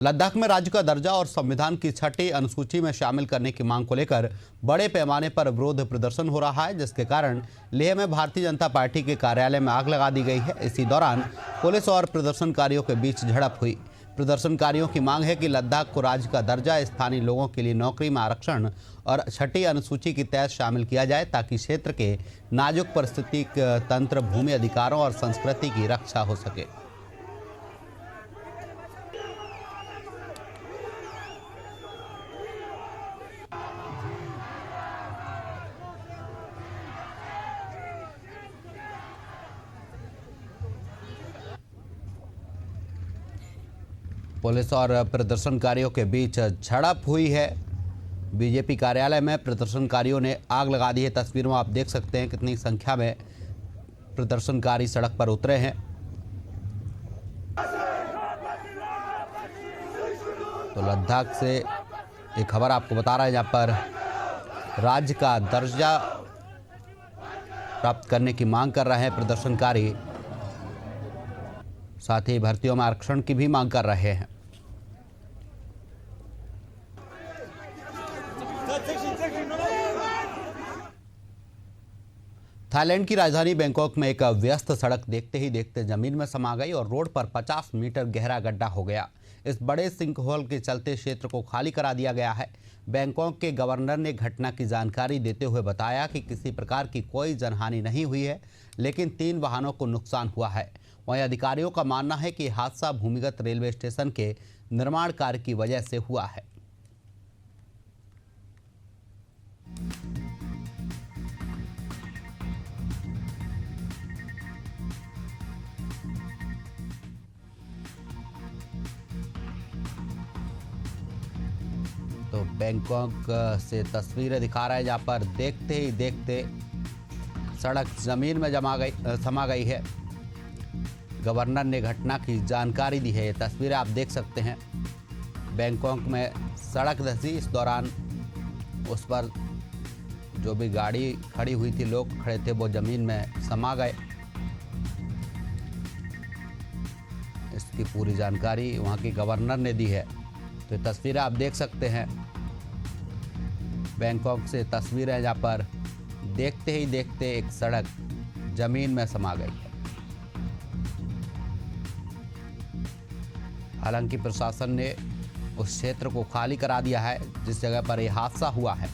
लद्दाख में राज्य का दर्जा और संविधान की छठी अनुसूची में शामिल करने की मांग को लेकर बड़े पैमाने पर विरोध प्रदर्शन हो रहा है, जिसके कारण लेह में भारतीय जनता पार्टी के कार्यालय में आग लगा दी गई है। इसी दौरान पुलिस और प्रदर्शनकारियों के बीच झड़प हुई। प्रदर्शनकारियों की मांग है कि लद्दाख को राज्य का दर्जा, स्थानीय लोगों के लिए नौकरी में आरक्षण और छठी अनुसूची के तहत शामिल किया जाए, ताकि क्षेत्र के नाजुक पारिस्थितिक तंत्र, भूमि अधिकारों और संस्कृति की रक्षा हो सके। पुलिस और प्रदर्शनकारियों के बीच झड़प हुई है। बीजेपी कार्यालय में प्रदर्शनकारियों ने आग लगा दी है। तस्वीरों में आप देख सकते हैं कितनी संख्या में प्रदर्शनकारी सड़क पर उतरे हैं। तो लद्दाख से एक खबर आपको बता रहा है, जहां पर राज्य का दर्जा प्राप्त करने की मांग कर रहे हैं प्रदर्शनकारी, साथ ही भर्तियों में आरक्षण की भी मांग कर रहे हैं। थाईलैंड की राजधानी बैंकॉक में एक व्यस्त सड़क देखते ही देखते जमीन में समा गई और रोड पर 50 मीटर गहरा गड्ढा हो गया। इस बड़े सिंक होल के चलते क्षेत्र को खाली करा दिया गया है। बैंकॉक के गवर्नर ने घटना की जानकारी देते हुए बताया कि किसी प्रकार की कोई जनहानि नहीं हुई है, लेकिन 3 वाहनों को नुकसान हुआ है। वहीं अधिकारियों का मानना है कि हादसा भूमिगत रेलवे स्टेशन के निर्माण कार्य की वजह से हुआ है। तो बैंकॉक से तस्वीरें दिखा रहा है, जहां पर देखते ही देखते सड़क जमीन में समा गई है। गवर्नर ने घटना की जानकारी दी है। ये तस्वीरें आप देख सकते हैं। बैंकॉक में सड़क धंसी, इस दौरान उस पर जो भी गाड़ी खड़ी हुई थी, लोग खड़े थे, वो जमीन में समा गए। इसकी पूरी जानकारी वहाँ के गवर्नर ने दी है। तो ये तस्वीरें आप देख सकते हैं। बैंकॉक से तस्वीरें, जहाँ पर देखते ही देखते एक सड़क जमीन में समा गई है। हालांकि प्रशासन ने उस क्षेत्र को खाली करा दिया है जिस जगह पर यह हादसा हुआ है।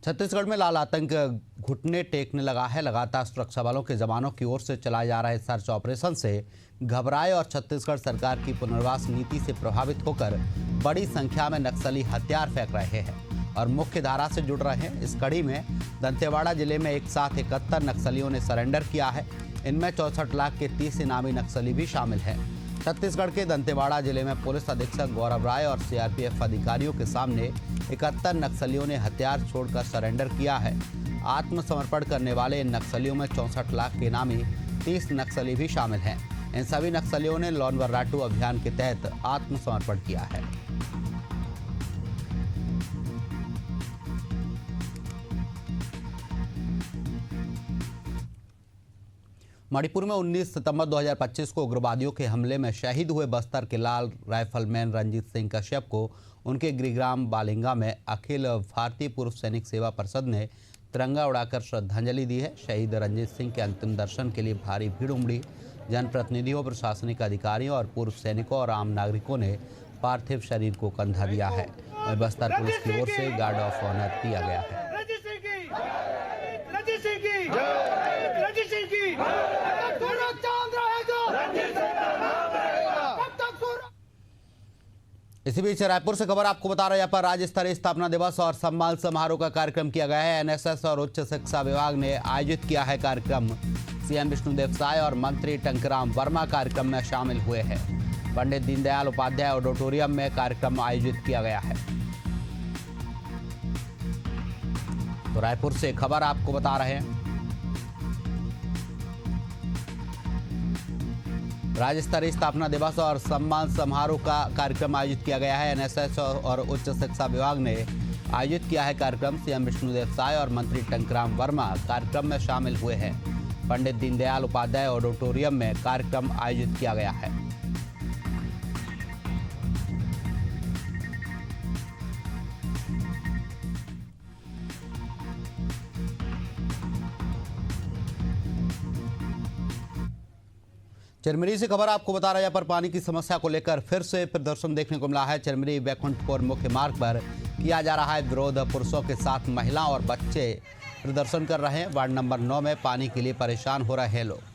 छत्तीसगढ़ में लाल आतंक घुटने टेकने लगा है। लगातार सुरक्षा बलों के जवानों की ओर से चलाए जा रहे सर्च ऑपरेशन से घबराए और छत्तीसगढ़ सरकार की पुनर्वास नीति से प्रभावित होकर बड़ी संख्या में नक्सली हथियार फेंक रहे हैं और मुख्य धारा से जुड़ रहे हैं। इस कड़ी में दंतेवाड़ा जिले में एक साथ 71 नक्सलियों ने सरेंडर किया है। इनमें 64 लाख के 30 इनामी नक्सली भी शामिल हैं। छत्तीसगढ़ के दंतेवाड़ा जिले में पुलिस अधीक्षक गौरव राय और सीआरपीएफ अधिकारियों के सामने 71 नक्सलियों ने हथियार छोड़कर सरेंडर किया है। आत्मसमर्पण करने वाले इन नक्सलियों में 64 लाख के इनामी 30 नक्सली भी शामिल हैं। इन सभी नक्सलियों ने लॉन वर्राटू अभियान के तहत आत्मसमर्पण किया है। मणिपुर में 19 सितंबर 2025 को उग्रवादियों के हमले में शहीद हुए बस्तर के लाल राइफलमैन रंजीत सिंह कश्यप को उनके गृहग्राम बालिंगा में अखिल भारतीय पूर्व सैनिक सेवा परिषद ने तिरंगा उड़ाकर श्रद्धांजलि दी है। शहीद रंजीत सिंह के अंतिम दर्शन के लिए भारी भीड़ उमड़ी। जनप्रतिनिधियों, प्रशासनिक अधिकारियों और पूर्व सैनिकों और आम नागरिकों ने पार्थिव शरीर को कंधा दिया है। वहीं बस्तर पुलिस की ओर से गार्ड ऑफ ऑनर किया गया है। इसी बीच रायपुर से खबर आपको बता रहे हैं, यहाँ पर राज्य स्तरीय स्थापना दिवस और सम्मान समारोह का कार्यक्रम किया गया है। एनएसएस और उच्च शिक्षा विभाग ने आयोजित किया है कार्यक्रम। सीएम विष्णुदेव साय और मंत्री टंकराम वर्मा कार्यक्रम में शामिल हुए हैं। पंडित दीनदयाल उपाध्याय ऑडिटोरियम में कार्यक्रम आयोजित किया गया है। तो रायपुर से खबर आपको बता रहे हैं, राज्य स्तरीय स्थापना दिवस और सम्मान समारोह का कार्यक्रम आयोजित किया गया है। एनएसएस और उच्च शिक्षा विभाग ने आयोजित किया है कार्यक्रम। सीएम विष्णुदेव साय और मंत्री टंकराम वर्मा कार्यक्रम में शामिल हुए हैं। पंडित दीनदयाल उपाध्याय ऑडिटोरियम में कार्यक्रम आयोजित किया गया है। चिरमिरी से खबर आपको बता रहे हैं, पर पानी की समस्या को लेकर फिर से प्रदर्शन देखने को मिला है। चिरमिरी बैकुंठपुर मुख्य मार्ग पर किया जा रहा है विरोध। पुरुषों के साथ महिला और बच्चे प्रदर्शन कर रहे हैं। वार्ड नंबर 9 में पानी के लिए परेशान हो रहे हैं लोग।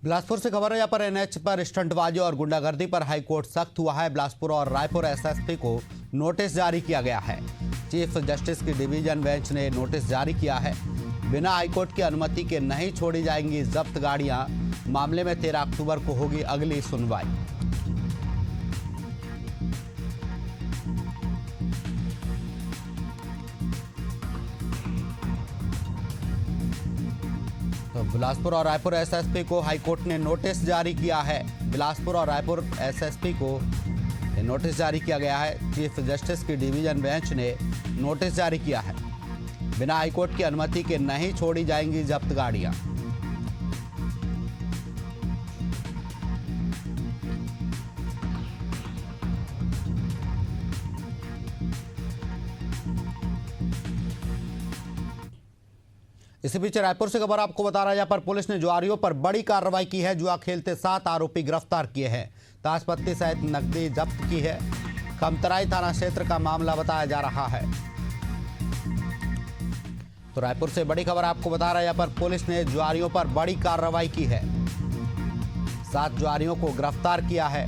बिलासपुर से खबर है, यहाँ पर एनएच पर स्टंटबाजी और गुंडागर्दी पर हाईकोर्ट सख्त हुआ है। बिलासपुर और रायपुर एसएसपी को नोटिस जारी किया गया है। चीफ जस्टिस की डिवीजन बेंच ने नोटिस जारी किया है। बिना हाईकोर्ट की अनुमति के नहीं छोड़ी जाएंगी जब्त गाड़ियां। मामले में 13 अक्टूबर को होगी अगली सुनवाई। तो बिलासपुर और रायपुर एसएसपी को हाईकोर्ट ने नोटिस जारी किया है। बिलासपुर और रायपुर एसएसपी को नोटिस जारी किया गया है। चीफ जस्टिस की डिवीजन बेंच ने नोटिस जारी किया है। बिना हाईकोर्ट की अनुमति के नहीं छोड़ी जाएंगी जब्त गाड़ियां। इसी बीच रायपुर से खबर आपको बता रहा है, यहाँ पर पुलिस ने जुआरियों पर बड़ी कार्रवाई की है। जुआ खेलते 7 आरोपी गिरफ्तार किए हैं। ताशपत्ती सहित नकदी जब्त की है। खमतराई थाना क्षेत्र का मामला बताया जा रहा है। तो रायपुर से बड़ी खबर आपको बता रहा है, यहाँ पर पुलिस ने जुआरियों पर बड़ी कार्रवाई की है। 7 जुआरियों को गिरफ्तार किया है।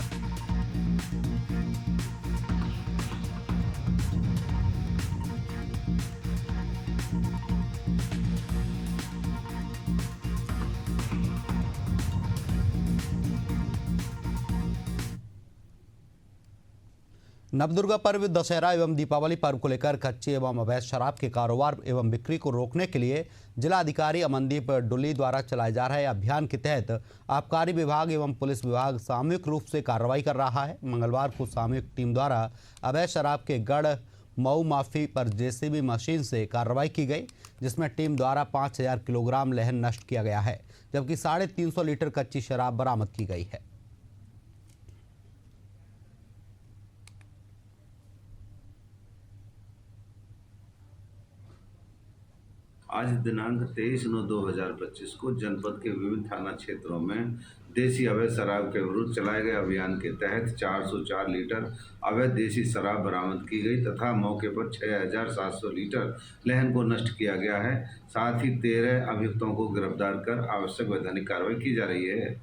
नवदुर्गा पर्व, दशहरा एवं दीपावली पर्व को लेकर कच्ची एवं अवैध शराब के कारोबार एवं बिक्री को रोकने के लिए जिलाधिकारी अमनदीप डुल्ली द्वारा चलाए जा रहे अभियान के तहत आबकारी विभाग एवं पुलिस विभाग सामूहिक रूप से कार्रवाई कर रहा है। मंगलवार को सामूहिक टीम द्वारा अवैध शराब के गढ़ मऊ माफी पर जेसीबी मशीन से कार्रवाई की गई, जिसमें टीम द्वारा 5000 किलोग्राम लहन नष्ट किया गया है, जबकि 350 लीटर कच्ची शराब बरामद की गई है। आज दिनांक 23/9/2025 को जनपद के विभिन्न थाना क्षेत्रों में देसी अवैध शराब के विरुद्ध चलाए गए अभियान के तहत 404 लीटर अवैध देसी शराब बरामद की गई तथा मौके पर 6700 लीटर लहन को नष्ट किया गया है। साथ ही 13 अभियुक्तों को गिरफ्तार कर आवश्यक वैधानिक कार्रवाई की जा रही है।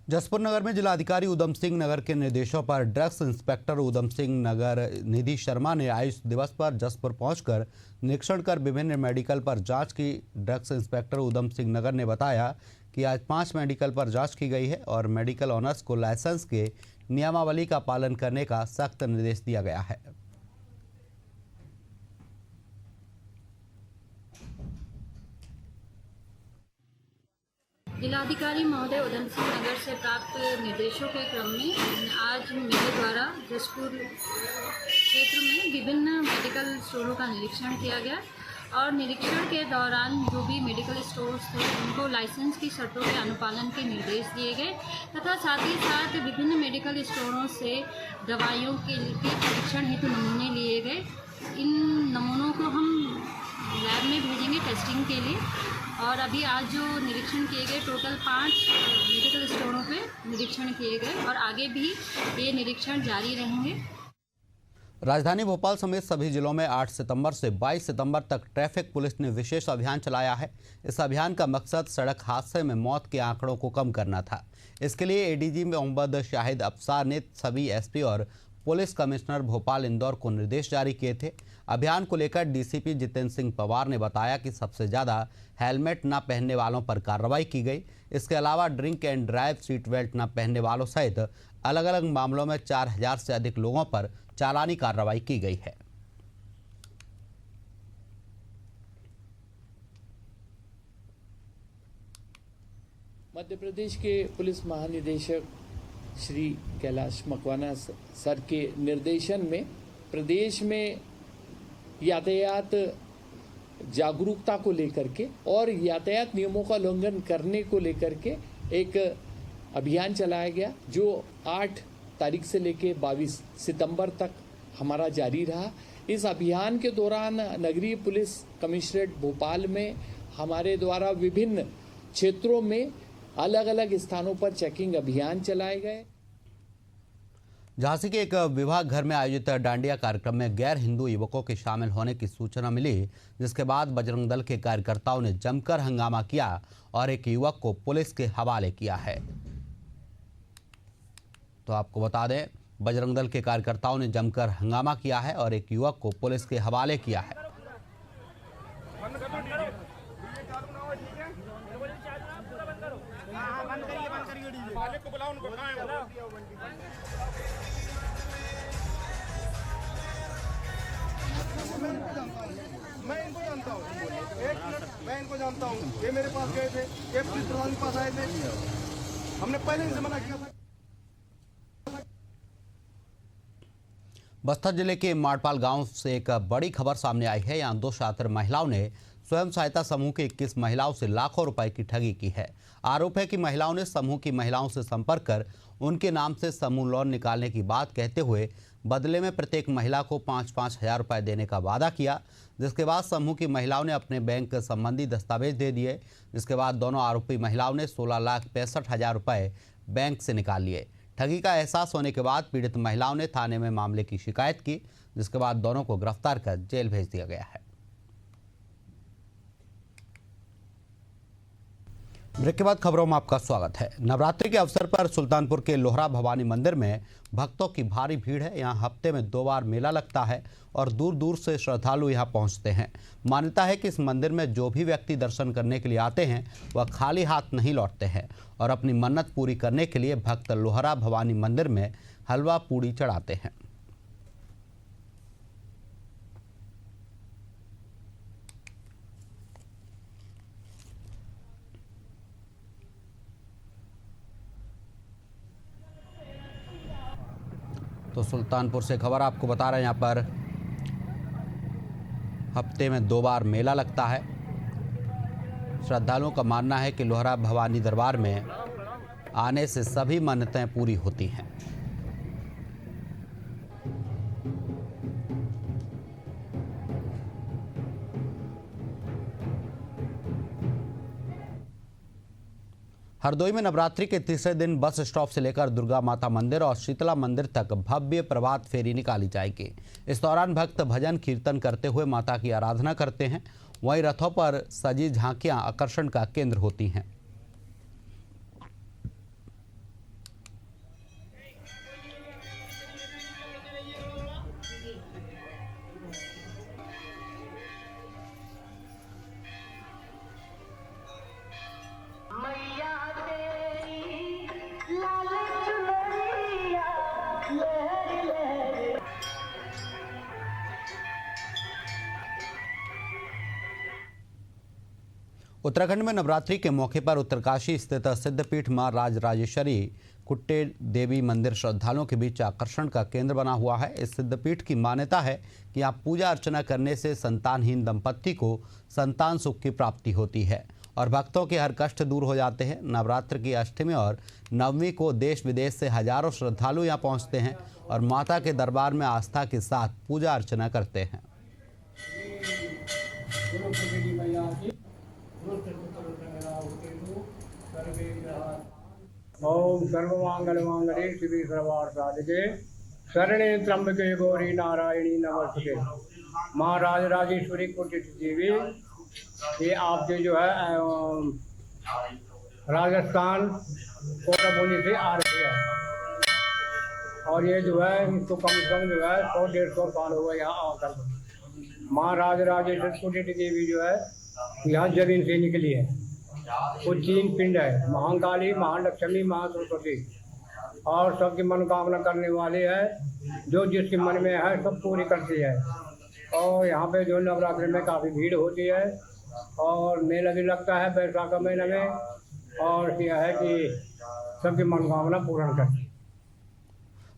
जसपुर नगर में जिलाधिकारी उधम सिंह नगर के निर्देशों पर ड्रग्स इंस्पेक्टर उधम सिंह नगर निधि शर्मा ने आयुष दिवस पर जसपुर पहुंचकर निरीक्षण कर विभिन्न मेडिकल पर जांच की। ड्रग्स इंस्पेक्टर उधम सिंह नगर ने बताया कि आज 5 मेडिकल पर जांच की गई है और मेडिकल ऑनर्स को लाइसेंस के नियमावली का पालन करने का सख्त निर्देश दिया गया है। जिलाधिकारी महोदय उधम सिंह नगर से प्राप्त निर्देशों के क्रम में आज मेरे द्वारा जसपुर क्षेत्र में विभिन्न मेडिकल स्टोरों का निरीक्षण किया गया और निरीक्षण के दौरान जो भी मेडिकल स्टोर्स थे उनको लाइसेंस की शर्तों के अनुपालन के निर्देश दिए गए तथा साथ ही साथ विभिन्न मेडिकल स्टोरों से दवाइयों के परीक्षण हेतु नमूने लिए गए। इन नमूनों को हम लैब में भेजेंगे टेस्टिंग के लिए और अभी आज जो निरीक्षण किए गए टोटल 5 मेडिकल स्टोरों पे निरीक्षण किए गए और आगे भी ये निरीक्षण जारी रहेंगे। राजधानी भोपाल समेत सभी जिलों में 8 सितंबर से 22 सितंबर तक ट्रैफिक पुलिस ने विशेष अभियान चलाया है। इस अभियान का मकसद सड़क हादसे में मौत के आंकड़ों को कम करना था। इसके लिए एडीजी मोहम्मद शाहिद अफसार ने सभी एसपी और पुलिस कमिश्नर भोपाल इंदौर को निर्देश जारी किए थे। अभियान को लेकर डीसीपी जितेंद्र सिंह पवार ने बताया कि सबसे ज़्यादा हेलमेट न पहनने वालों पर कार्रवाई की गई। इसके अलावा drink and drive, seat belt न पहनने वालों सहित अलग अलग मामलों में 4000 से अधिक लोगों पर चालानी कार्रवाई की गई है। मध्य प्रदेश के पुलिस महानिदेशक श्री कैलाश मकवाना सर के निर्देशन में प्रदेश में यातायात जागरूकता को लेकर के और यातायात नियमों का उल्लंघन करने को लेकर के एक अभियान चलाया गया, जो 8 तारीख से लेकर 22 सितंबर तक हमारा जारी रहा। इस अभियान के दौरान नगरीय पुलिस कमिश्नरेट भोपाल में हमारे द्वारा विभिन्न क्षेत्रों में अलग अलग स्थानों पर चेकिंग अभियान चलाए गए। झांसी के एक विवाह घर में आयोजित डांडिया कार्यक्रम में गैर हिंदू युवकों के शामिल होने की सूचना मिली, जिसके बाद बजरंग दल के कार्यकर्ताओं ने जमकर हंगामा किया और एक युवक को पुलिस के हवाले किया है। तो आपको बता दें, बजरंग दल के कार्यकर्ताओं ने जमकर हंगामा किया है और एक युवक को पुलिस के हवाले किया है। मैं इनको जानता हूँ, एक मिनट, मैं इनको जानता हूँ। ये मेरे पास गए थे, ये पुलिस प्रधान के पास आए थे, हमने पहले इनसे मना किया था। बस्तर जिले के माड़पाल गांव से एक बड़ी खबर सामने आई है। यहां 2 छात्र महिलाओं ने स्वयं सहायता समूह के 21 महिलाओं से लाखों रुपए की ठगी की है। आरोप है कि महिलाओं ने समूह की महिलाओं से संपर्क कर उनके नाम से समूह लोन निकालने की बात कहते हुए बदले में प्रत्येक महिला को 5-5 हजार रुपये देने का वादा किया, जिसके बाद समूह की महिलाओं ने अपने बैंक संबंधी दस्तावेज दे दिए। जिसके बाद दोनों आरोपी महिलाओं ने 16,65,000 रुपये बैंक से निकाल लिए। ठगी का एहसास होने के बाद पीड़ित महिलाओं ने थाने में मामले की शिकायत की, जिसके बाद दोनों को गिरफ्तार कर जेल भेज दिया गया है। ब्रेक के बाद खबरों में आपका स्वागत है। नवरात्रि के अवसर पर सुल्तानपुर के लोहरा भवानी मंदिर में भक्तों की भारी भीड़ है। यहाँ हफ्ते में 2 बार मेला लगता है और दूर दूर से श्रद्धालु यहाँ पहुँचते हैं। मान्यता है कि इस मंदिर में जो भी व्यक्ति दर्शन करने के लिए आते हैं वह खाली हाथ नहीं लौटते हैं और अपनी मन्नत पूरी करने के लिए भक्त लोहरा भवानी मंदिर में हलवा पूड़ी चढ़ाते हैं। तो सुल्तानपुर से खबर आपको बता रहे हैं, यहाँ पर हफ्ते में 2 बार मेला लगता है। श्रद्धालुओं का मानना है कि लोहरा भवानी दरबार में आने से सभी मन्नतें पूरी होती हैं। हरदोई में नवरात्रि के तीसरे दिन बस स्टॉप से लेकर दुर्गा माता मंदिर और शीतला मंदिर तक भव्य प्रभात फेरी निकाली जाएगी। इस दौरान भक्त भजन कीर्तन करते हुए माता की आराधना करते हैं। वहीं रथों पर सजी झांकियां आकर्षण का केंद्र होती हैं। उत्तराखंड में नवरात्रि के मौके पर उत्तरकाशी स्थित सिद्धपीठ मां राजराजेश्वरी कुट्टे देवी मंदिर श्रद्धालुओं के बीच आकर्षण का केंद्र बना हुआ है। इस सिद्धपीठ की मान्यता है कि यहाँ पूजा अर्चना करने से संतानहीन दंपत्ति को संतान सुख की प्राप्ति होती है और भक्तों के हर कष्ट दूर हो जाते हैं। नवरात्र की अष्टमी और नवमी को देश विदेश से हजारों श्रद्धालु यहाँ पहुँचते हैं और माता के दरबार में आस्था के साथ पूजा अर्चना करते हैं। ओम सर्वमंगल मांगल्ये शिवे सर्वार्थ साधिके शरणे त्र्यंबके गौरी नारायणी नमस्ते। माँ राजराजेश्वरी कुटित देवी, ये आपके जो है राजस्थान कोटाबोली से आ रही है और ये जो है इसको कम से कम जो है 100-150 साल हो गए यहाँ आकर। माँ राजराजेश्वरी कुटित देवी जो है यहाँ जमीन से निकली है। वो 3 पिंड है, महाकाली, महालक्ष्मी, महासरस्वती, और सबकी मनोकामना करने वाले है, जो जिसके मन में है सब पूरी करती है। और यहाँ पे जो नवरात्रि में काफ़ी भीड़ होती है और मेला भी लगता है बैसाख महीने में, और यह है कि सबकी मनोकामना पूर्ण करती है।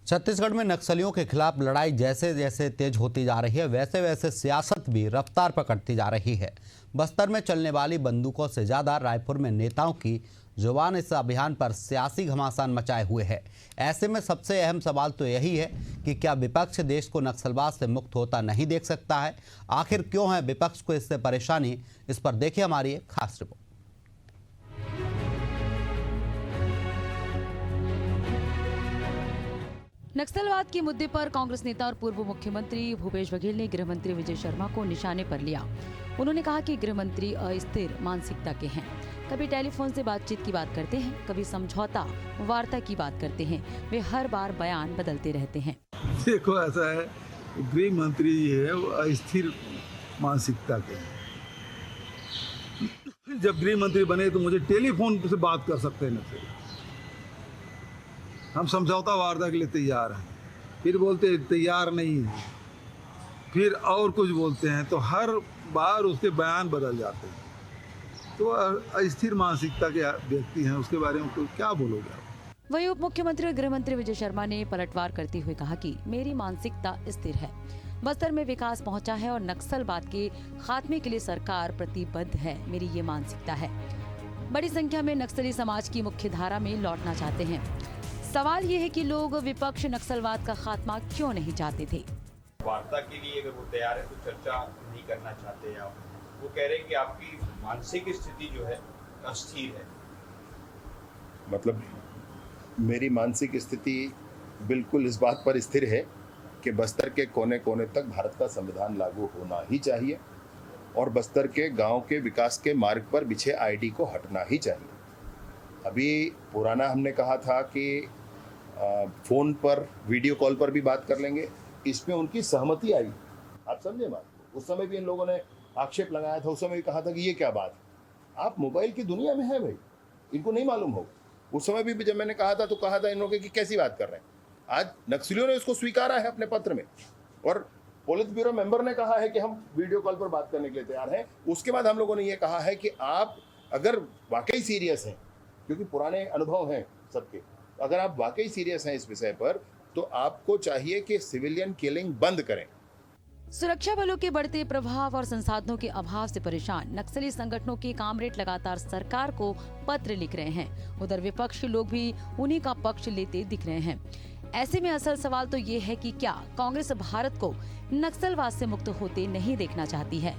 छत्तीसगढ़ में नक्सलियों के खिलाफ लड़ाई जैसे जैसे तेज होती जा रही है, वैसे वैसे सियासत भी रफ्तार पकड़ती जा रही है। बस्तर में चलने वाली बंदूकों से ज़्यादा रायपुर में नेताओं की जुबान इस अभियान पर सियासी घमासान मचाए हुए है। ऐसे में सबसे अहम सवाल तो यही है कि क्या विपक्ष देश को नक्सलवाद से मुक्त होता नहीं देख सकता है? आखिर क्यों है विपक्ष को इससे परेशानी? इस पर देखिए हमारी एक खास रिपोर्ट। नक्सलवाद के मुद्दे पर कांग्रेस नेता और पूर्व मुख्यमंत्री भूपेश बघेल ने गृह मंत्री विजय शर्मा को निशाने पर लिया। उन्होंने कहा कि गृह मंत्री अस्थिर मानसिकता के हैं। कभी टेलीफोन से बातचीत की बात करते हैं, कभी समझौता वार्ता की बात करते हैं। वे हर बार बयान बदलते रहते हैं। देखो ऐसा है, गृह मंत्री जी है वो अस्थिर मानसिकता के हैं। जब गृह मंत्री बने तो मुझे टेलीफोन से बात कर सकते हैं न, हम समझौता वार्ता के लिए तैयार हैं, फिर बोलते तैयार नहीं है, फिर और कुछ बोलते हैं, तो हर बार उसके बयान बदल जाते हैं। तो अस्थिर मानसिकता के व्यक्ति हैं, उसके बारे में तो क्या बोलोगे आप? वहीं उप मुख्यमंत्री और गृह मंत्री विजय शर्मा ने पलटवार करते हुए कहा कि मेरी मानसिकता स्थिर है, बस्तर में विकास पहुंचा है और नक्सलवाद के खात्मे के लिए सरकार प्रतिबद्ध है। मेरी ये मानसिकता है। बड़ी संख्या में नक्सली समाज की मुख्य धारा में लौटना चाहते हैं। सवाल ये है कि लोग विपक्ष नक्सलवाद का खात्मा क्यों नहीं चाहते थे? वार्ता के लिए अगर वो तैयार है तो चर्चा नहीं करना चाहते आप। वो कह रहे हैं कि आपकी मानसिक स्थिति जो है अस्थिर है। मतलब मेरी मानसिक स्थिति बिल्कुल इस बात पर स्थिर है कि बस्तर के कोने कोने तक भारत का संविधान लागू होना ही चाहिए और बस्तर के गांव के विकास के मार्ग पर बिछे आईडी को हटना ही चाहिए। अभी पुराना हमने कहा था कि फ़ोन पर वीडियो कॉल पर भी बात कर लेंगे, इसमें उनकी सहमति आई। आप समझे बात को? उस समय भी इन लोगों ने आक्षेप लगाया था, उस समय भी कहा था कि ये क्या बात है, आप मोबाइल की दुनिया में है भाई, इनको नहीं मालूम होगा। उस समय भी जब मैंने कहा था तो कहा था इन लोगों की कैसी बात कर रहे हैं। आज नक्सलियों ने इसको स्वीकारा है अपने पत्र में और पोलित ब्यूरो मेंबर ने कहा है कि हम वीडियो कॉल पर बात करने के लिए तैयार हैं। उसके बाद हम लोगों ने ये कहा है कि आप अगर वाकई सीरियस हैं, क्योंकि पुराने अनुभव हैं सबके, अगर आप वाकई सीरियस हैं इस विषय पर तो आपको चाहिए कि सिविलियन किलिंग बंद करें। सुरक्षा बलों के बढ़ते प्रभाव और संसाधनों के अभाव से परेशान नक्सली संगठनों के कामरेड लगातार सरकार को पत्र लिख रहे हैं। उधर विपक्षी लोग भी उन्हीं का पक्ष लेते दिख रहे हैं। ऐसे में असल सवाल तो ये है कि क्या कांग्रेस भारत को नक्सलवाद से मुक्त होते नहीं देखना चाहती है?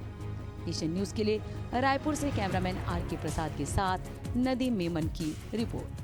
एशियन न्यूज के लिए रायपुर से कैमरामैन आर के प्रसाद के साथ नदीम मेमन की रिपोर्ट।